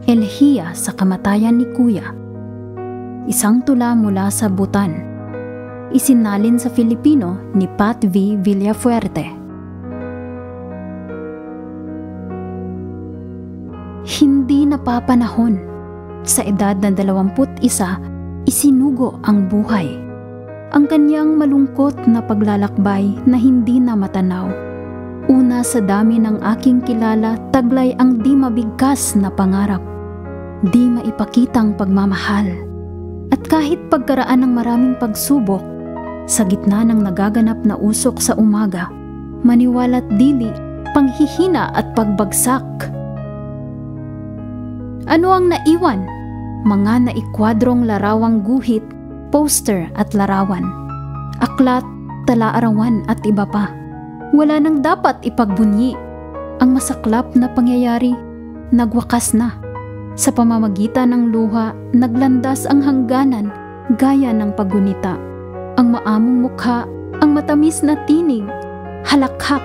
Elehiya sa kamatayan ni Kuya. Isang tula mula sa Butan. Isinalin sa Filipino ni Pat V. Villafuerte. Hindi napapanahon. Sa edad na 21, isinugo ang buhay. Ang kanyang malungkot na paglalakbay na hindi na matanaw. Una sa dami ng aking kilala, taglay ang di mabigkas na pangarap. Di maipakitang pagmamahal. At kahit pagkaraan ng maraming pagsubok, sa gitna ng nagaganap na usok sa umaga, maniwala't dili, panghihina at pagbagsak. Ano ang naiwan? Mga naikwadrong larawang guhit, poster at larawan, aklat, talaarawan at iba pa. Wala nang dapat ipagbunyi. Ang masaklap na pangyayari, nagwakas na. Sa pamamagitan ng luha, naglandas ang hangganan gaya ng paggunita. Ang maamong mukha, ang matamis na tinig, halakhak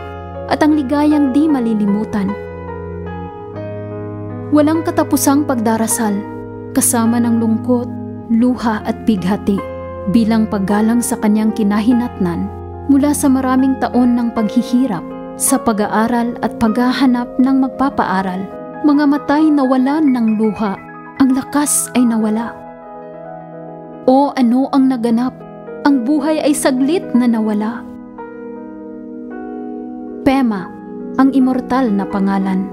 at ang ligayang di malilimutan. Walang katapusang pagdarasal, kasama ng lungkot, luha at bighati, bilang paggalang sa kanyang kinahinatnan mula sa maraming taon ng paghihirap sa pag-aaral at paghahanap ng magpapaaral. Mga matay nawalan ng luha, ang lakas ay nawala. O ano ang naganap? Ang buhay ay saglit na nawala. Pema, ang immortal na pangalan.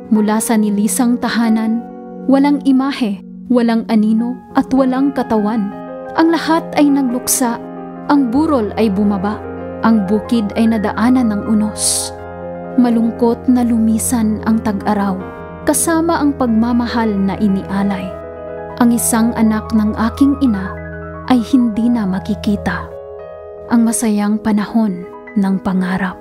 Mula sa nilisang tahanan, walang imahe, walang anino at walang katawan. Ang lahat ay nagluksa, ang burol ay bumaba, ang bukid ay nadaanan ng unos. Malungkot na lumisan ang tag-araw, kasama ang pagmamahal na inialay. Ang isang anak ng aking ina ay hindi na makikita. Ang masayang panahon ng pangarap.